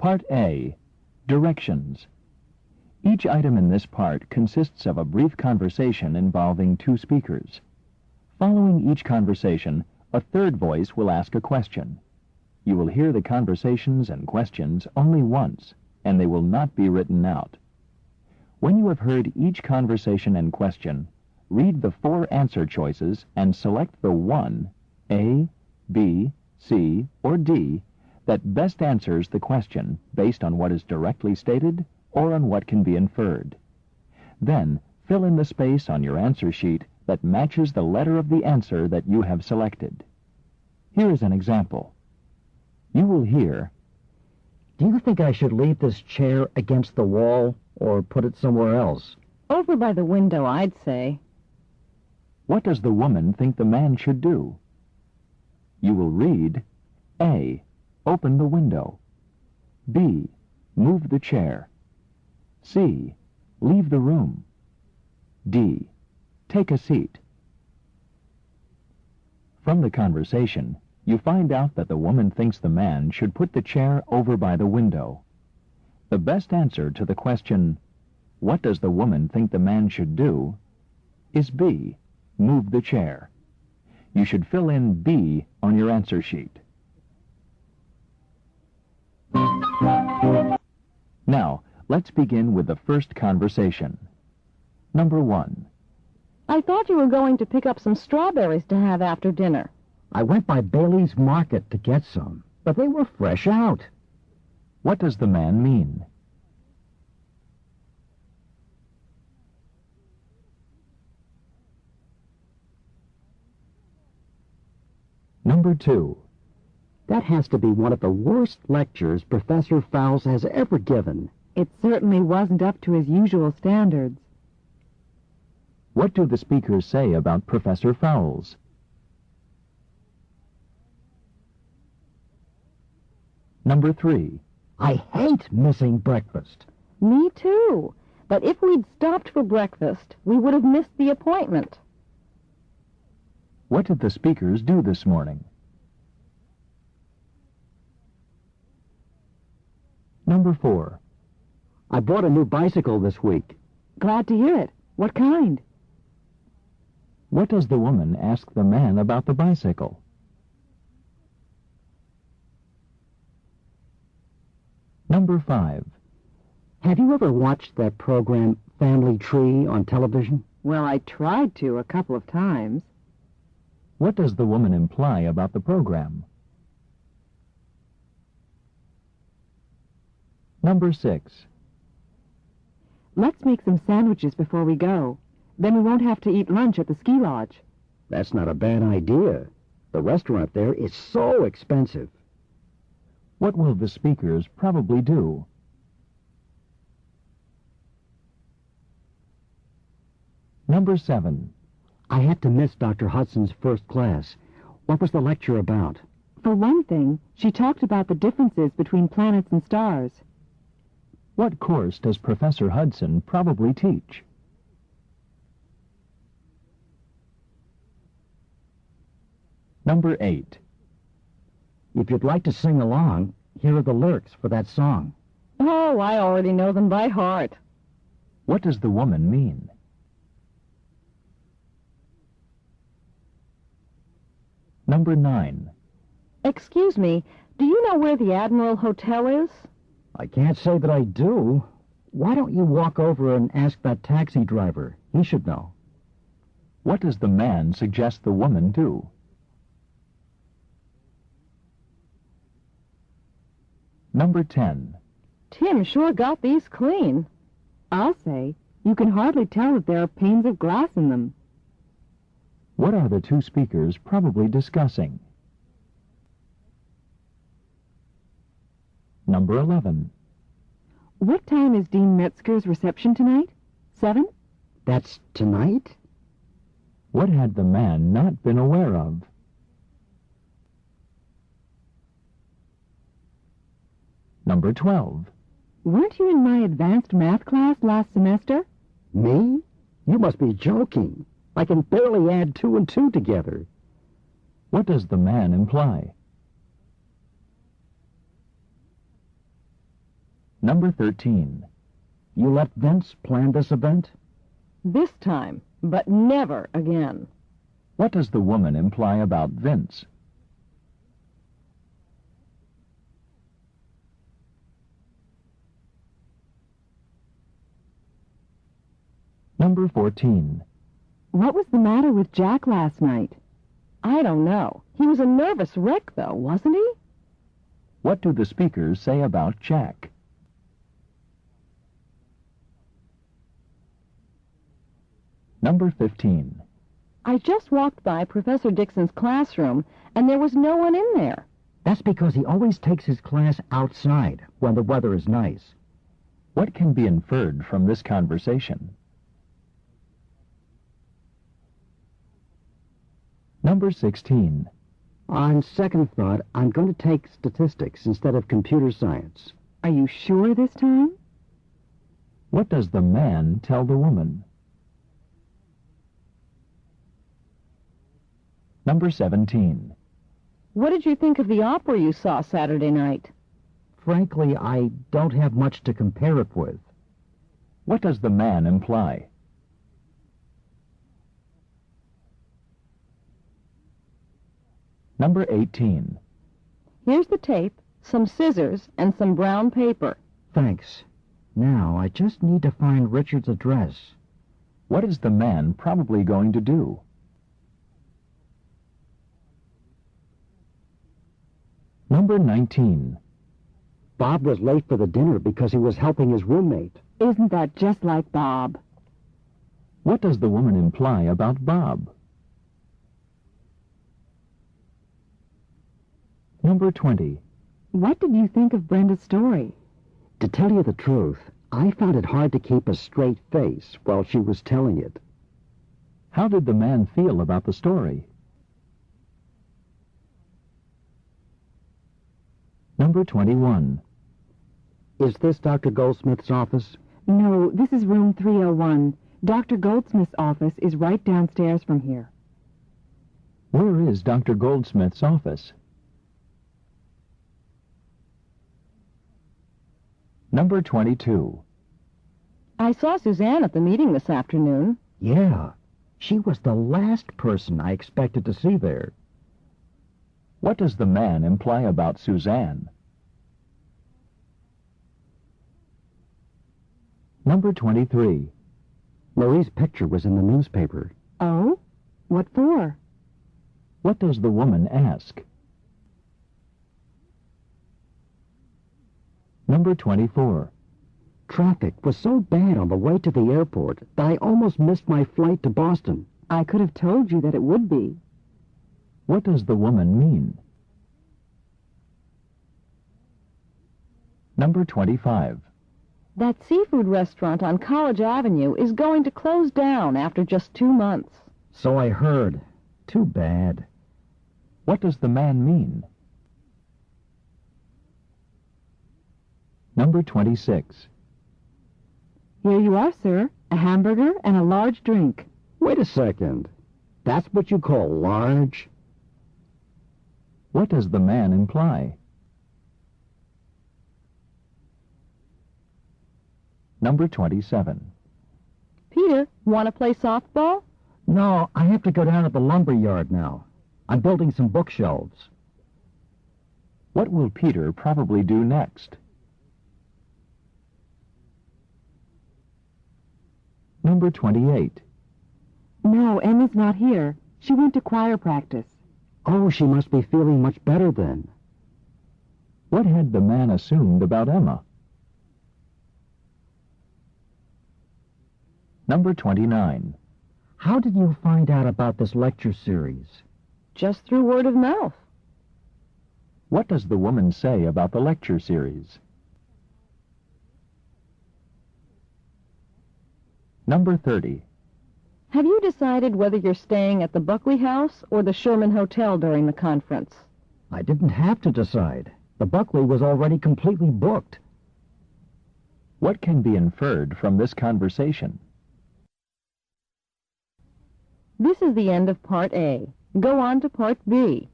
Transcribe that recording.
Part A, Directions. Each item in this part consists of a brief conversation involving two speakers. Following each conversation, a third voice will ask a question. You will hear the conversations and questions only once, and they will not be written out. When you have heard each conversation and question, read the 4 answer choices and select the one, A, B, C, or D, that best answers the question based on what is directly stated or on what can be inferred. Then, fill in the space on your answer sheet that matches the letter of the answer that you have selected. Here is an example. You will hear, "Do you think I should leave this chair against the wall or put it somewhere else?" Over by the window, I'd say. "What does the woman think the man should do?" You will read, A, open the window. B, move the chair. C, leave the room. D, take a seat. From the conversation, you find out that the woman thinks the man should put the chair over by the window. The best answer to the question, "What does the woman think the man should do?" is B, move the chair. You should fill in B on your answer sheet. Now, let's begin with the first conversation. Number 1. I thought you were going to pick up some strawberries to have after dinner. "I went by Bailey's Market to get some, but they were fresh out." What does the man mean? Number 2. "That has to be one of the worst lectures Professor Fowles has ever given." It certainly wasn't up to his usual standards. What do the speakers say about Professor Fowles? Number 3. "I hate missing breakfast." Me too. But if we'd stopped for breakfast, we would have missed the appointment. What did the speakers do this morning? Number 4. "I bought a new bicycle this week." Glad to hear it. What kind? What does the woman ask the man about the bicycle? Number 5. "Have you ever watched that program, Family Tree, on television?" Well, I tried to a couple of times. What does the woman imply about the program? Number 6. Let's make some sandwiches before we go. Then we won't have to eat lunch at the ski lodge. That's not a bad idea. The restaurant there is so expensive. What will the speakers probably do? Number 7. "I had to miss Dr. Hudson's first class. What was the lecture about?" For one thing, she talked about the differences between planets and stars. What course does Professor Hudson probably teach? Number 8. "If you'd like to sing along, here are the lyrics for that song." Oh, I already know them by heart. What does the woman mean? Number 9. Excuse me, do you know where the Admiral Hotel is? "I can't say that I do. Why don't you walk over and ask that taxi driver? He should know." What does the man suggest the woman do? Number 10. Tim sure got these clean. I'll say, you can hardly tell that there are panes of glass in them. What are the two speakers probably discussing? Number 11. What time is Dean Metzger's reception tonight? 7? "That's tonight?" What had the man not been aware of? Number 12. Weren't you in my advanced math class last semester? "Me? You must be joking. I can barely add 2 and 2 together." What does the man imply? Number 13. You let Vince plan this event? This time, but never again. What does the woman imply about Vince? Number 14. What was the matter with Jack last night? I don't know. He was a nervous wreck, though, wasn't he? What do the speakers say about Jack? Number 15. I just walked by Professor Dixon's classroom, and there was no one in there. That's because he always takes his class outside when the weather is nice. What can be inferred from this conversation? Number 16. On second thought, I'm going to take statistics instead of computer science. Are you sure this time? What does the man tell the woman? Number 17. What did you think of the opera you saw Saturday night? Frankly, I don't have much to compare it with. What does the man imply? Number 18. Here's the tape, some scissors, and some brown paper. Thanks. Now, I just need to find Richard's address. What is the man probably going to do? Number 19. Bob was late for the dinner because he was helping his roommate. Isn't that just like Bob? What does the woman imply about Bob? Number 20. What did you think of Brenda's story? To tell you the truth, I found it hard to keep a straight face while she was telling it. How did the man feel about the story? Number 21. Is this Dr. Goldsmith's office? No, this is room 301. Dr. Goldsmith's office is right downstairs from here. Where is Dr. Goldsmith's office? Number 22. I saw Suzanne at the meeting this afternoon. Yeah, she was the last person I expected to see there. What does the man imply about Suzanne? Number 23. Marie's picture was in the newspaper. Oh? What for? What does the woman ask? Number 24. Traffic was so bad on the way to the airport that I almost missed my flight to Boston. I could have told you that it would be. What does the woman mean? Number 25. That seafood restaurant on College Avenue is going to close down after just 2 months. So I heard. Too bad. What does the man mean? Number 26. Here you are, sir. A hamburger and a large drink. Wait a second. That's what you call large? What does the man imply? Number 27. Peter, want to play softball? No, I have to go down to the lumber yard now. I'm building some bookshelves. What will Peter probably do next? Number 28. No, Emma's not here. She went to choir practice. Oh, she must be feeling much better then. What had the man assumed about Emma? Number 29. How did you find out about this lecture series? Just through word of mouth. What does the woman say about the lecture series? Number 30. Have you decided whether you're staying at the Buckley House or the Sherman Hotel during the conference? I didn't have to decide. The Buckley was already completely booked. What can be inferred from this conversation? This is the end of Part A. Go on to Part B.